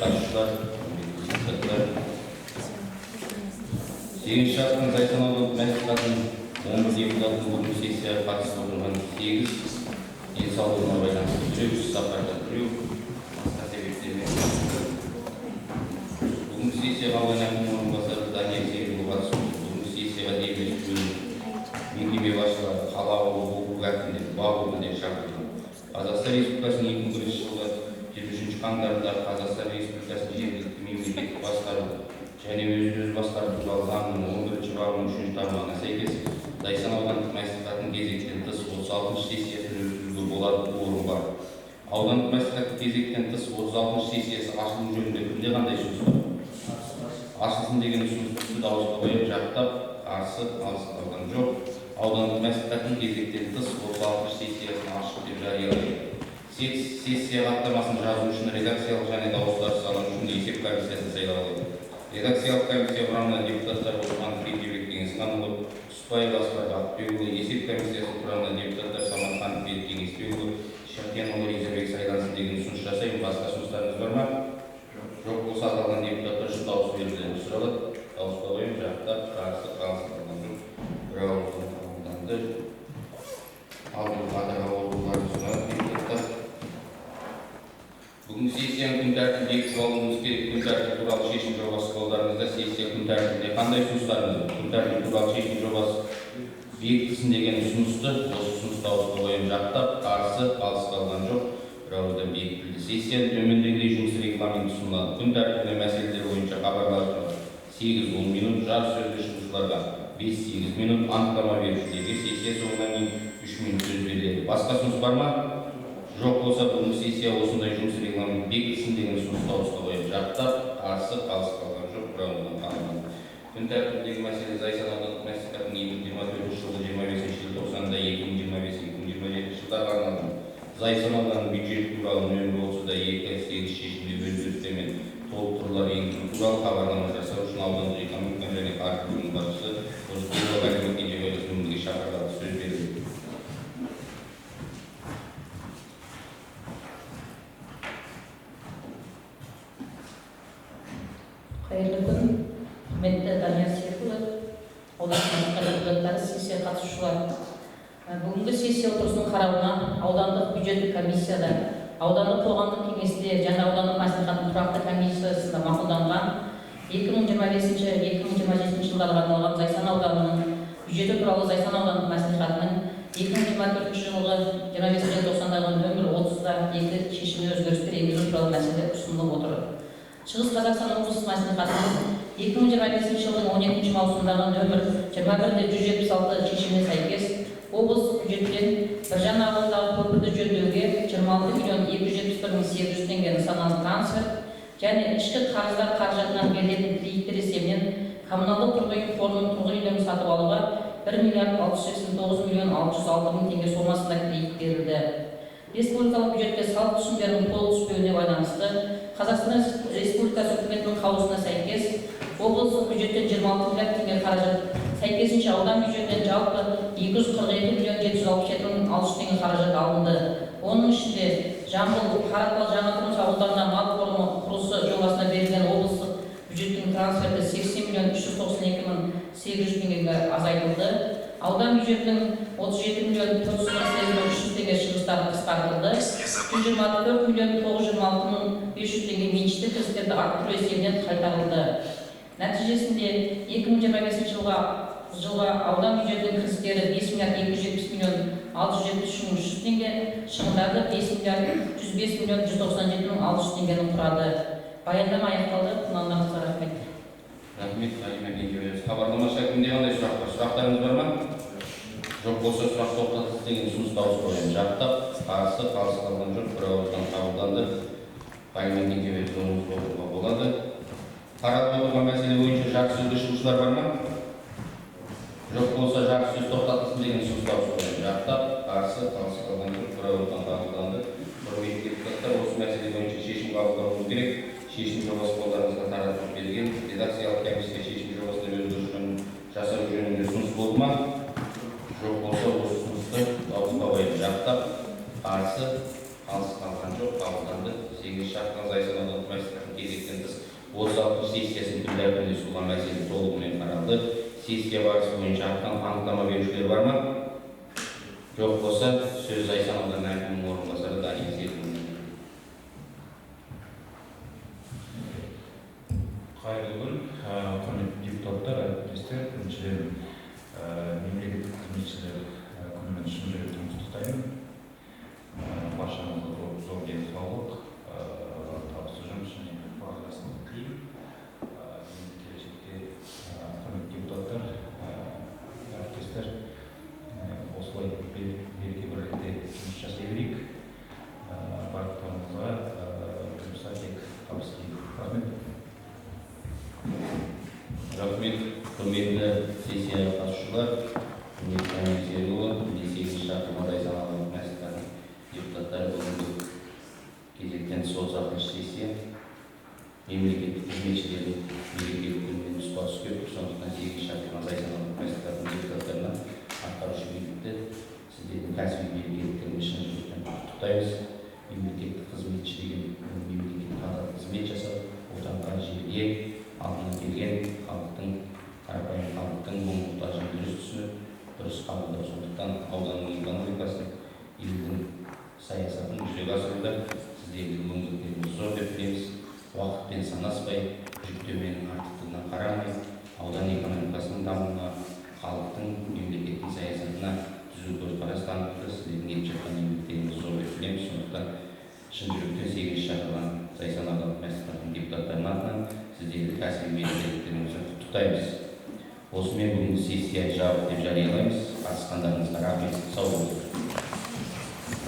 қатысушылар, депутаттар. 8 шақырым Зайсан аудандық мәслихатының 11 депутаттың бүгінгі сессияға қатысып отырған 8 денсаулығына байланысты біреу сапарда біреу басқа себептермен. Бүгінгі сессияға аудан әкімінің орынбасары Данияр Серікұлы қатысып отыр. Бүгінгі сессияға дербес мекеме басшылары, қала округ әкімдері, бақ өкілдері шақырылған. Қазақстан Республикасының 2001 жылғы 23 қаңтардағы Қазақстан Республикасының жергілікті мемлекеттік басқару және өз басқару туралы заңның 11 бабының 3 тармағына сәйкес Зайсан аудандық мәслихатының кезектен тыс 36 сессиясын өткізуге болады орын бар. Аудандық мәслихаттың кезектен тыс 36 сессиясы ашылу жөнінде кімде қандай ұсыныс бар? Ашылсын деген ұсынысты дауысқа қойып, жақтап, қарсы, қалыс қалған жоқ. Аудандық мәслихаттың кезектен тыс 36 сессиясын ашық деп жариялайды. Сессия хаттамасын жазу үшін редакциялық және дауыстар салу үшін есеп комиссиясын сайлайды. Редакциялық комиссия құрамына депутаттар Осман Кирилбек Кеңесханұлы, Құспаев Асқар Бақытбекұлы, есеп комиссиясы құрамына депутаттар Саматхан Берік Кеңесбекұлы, Шахтенұлы Ризабек сайлансын деген ұсыныс жасаймын. Басқа ұсыныстарыңыз бар ма? Жоқ болса аталған депутаттар үшін дауыс берулерін сұралады. Дауысқа қойып, жақтап, қарсы, қалыс қалған жоқ. Бір ауыздан қабылданды. Алдыңғы қатарға орындарын ұсынады депутаттар. Бүгін сессияның күн тәртібін бекітіп алуымыз керек. Күн тәртібі туралы шешім жобасы қолдарыңызда. Сессия күн тәртібінде қандай ұсыныстарыңыз бар? Күн тәртібі туралы шешім жобасы бекітілсін деген ұсынысты осы ұсыныс дауысқа қойып, жақтап, қарсы, қалыс қалған жоқ. Бір ауыздан бекітілді. Сессияның төмендегідей жұмыс регламенті ұсынылады. Күн тәртібінде мәселелер бойынша хабарласулар 8-10 минут, жар сөзді шығушыларға 5-8 минут, анықтама берушілерге сессия соңынан кейін 3 минут сөз беріледі. Басқа ұсыныс бар ма? Жоқ болса, бүгінгі сессия осындай жұмыс регламенті бекітілсін деген ұсыныс дауысқа қойып, жақтап, қарсы, қалыс қалған жоқ. Бір ауыздан қабылданды. Күн тәртібіндегі мәселе Зайсан аудандық мәслихатының 2024 жылғы 25 желтоқсанда 2025-2027 жылдарға арналған Зайсан ауданының бюджеті туралы нөмір 30-2 шешімде өзгерістер мен толықтырулар енгізу туралы хабарлама жасау үшін аудандық экономика және қаржы бөлімінің басшысы Қожықбекова Галина Кенжебайқызы шақырылады. Сөз беріледі. Қайырлы күн, құрметті Данияр Серікұлы, аудандық депутаттары, сессия қатысушылар. Бүгінгі сессия отырысының қарауына аудандық бюджеттік комиссияда, аудандық қоғамдық кеңесте және аудандық мәслихаттың тұрақты комиссиясында мақұлданған 2025-2027 жылдарға арналған Зайсан ауданының бюджеті туралы Зайсан аудандық мәслихатының 2024 жылғы 25 желтоқсандағы нөмір 30-2 шешіміне өзгерістер енгізу туралы мәселе ұсынылып отыр. Шығыс Қазақстан облыстық мәслихатының 2025 жылдың 17 маусымдағы нөмір 21-176 шешіміне сәйкес облыстық бюджеттен Біржан ауылындағы көпірді жөндеуге 26.271.800 теңге нысаналы трансфер және ішкі қарыздар қаражатынан берілетін кредиттер есебінен коммуналдық тұрғын үй қорының тұрғын үйлерін сатып алуға 1.689.606.000 теңге сомасында кредит берілді. Республикалық бюджетке салық түсімдерінің толық түспеуіне байланысты Қазақстан Республикасы үкіметінің қаулысына сәйкес облыстық бюджеттен 26 миллиард теңге қаражат, сәйкесінше аудан бюджетінен жалпы 247.767.600 теңге қаражат алынды. Оның ішінде Жамбыл, Қаратал, Жаңатұрмыс ауылдарына мал қорымы құрылысы жобасына берілген облыстық бюджеттің трансферті 80.392.800 теңгеге азайтылды. Аудан бюджетінің 37.488.300 теңге шығыстары қысқартылды. 124.926.500 теңге меншікті кірістерді арттыру есебінен қайтарылды. Нәтижесінде 2025 жылға аудан бюджетінің кірістері 5.270.673.300 теңге, шығындары 5.105.197.600 теңгені құрады. Баяндама аяқталды. Құнандарыңызға рахмет. Рахмет, Галина Кенжебайқызы. Хабарламашы әкімде қандай сұрақ бар? Сұрақтарыңыз бар ма? Жоқ болса, сұрақ тоқтатылсын деген ұсыныс дауыс қойып, жақтап, қарсы, қалыс қалған жоқ. Бір ауыздан қабылданды. Галина Кенжебайқызы оқуға болады. Қаралып отырған мәселе бойынша жарты сөзді шығушылар бар ма? Жоқ болса, жарты сөз тоқтатылсын деген ұсыныс дауыс қойып, жақтап, қарсы, қалыс қалған жоқ. Бір ауыздан қабылданды. Құрметті депутаттар, осы мәселе бойынша шешім қабылдануы керек. Шешім жобасы қолдарыңызға таратылып берілген. Редакциялық комиссия шешім жобасына өзгеріс жасау жөнінде ұсыныс болды ма? Жоқ болса, осы ұсынысты дауысқа қойып, жақтап, қарсы, қалыс қалған жоқ, қабылданды. 8 шақырған Зайсан аудандық мәслихатының 36 сессиясын күн тәртібінде ұсынылған мәселе толығымен қаралды. Сессия барысы бойынша анықтама берушілер бар ма? Жоқ болса, сөз Зайсан ауданы әкімінің орынбасары Дария Серікова. Қайырлы күн, құрметті депутаттар, әріптестер, біріншіден мемлекеттік қызметшілер күнімен шын жүректен құттықтаймын. Баршаңызға зор денсаулық, табысты жұмыс және бағасын тілеймін. Келешекте құрметті депутаттар, әріптестер, осылай береке бірлікте жұмыс жасай берейік. Барлықтарыңызға жұмыста тек табыс тілеймін. Рахмет. Рахмет, құрметті сессияға қатысушылар, құрметті Дамир Серікұлы, 18 шақырым Зайсан ауданы мәслихатының депутаттары бүгінгі кезектен тыс 36 сессия мемлекеттік қызметшілердің мерекелік күнімен тұспа-тұс келіп, сондықтан 8 шақырым Зайсан ауданы мәслихатының депутаттарына атқарушы билікті сіздердің кәсіби мерекеліктерін шын жүректен құттықтаймыз. Мемлекеттік қызметші деген мемлекеттік қызмет жасап, отанға жерге алдына келген халықтың, қарапайым халықтың мұң-мұқтажын дұрыс түсініп, дұрыс қабылдау. Сондықтан ауданның экономикасын, елдің саясатын жүзеге асыруда сіздердің мүмкіндіктеріңіз зор деп білеміз. Уақытпен санаспай, жүктеменің артықтығына қарамай, аудан экономикасының дамуына, халықтың мемлекеттік саясатына түзу көзқарас танытты. Сіздердің етіп жатқан еңбектеріңіз зор деп білеміз. Сондықтан шын жүректен 8 шақырған Зайсан ауданы мәслихатының депутаттарының атынан сіздерді кәсіби мерекеліктеріңізбен құттықтаймыз. Осымен бүгінгі сессия жабық деп жариялаймыз. Қатысқандарыңызға рахмет. Сау болыңыздар.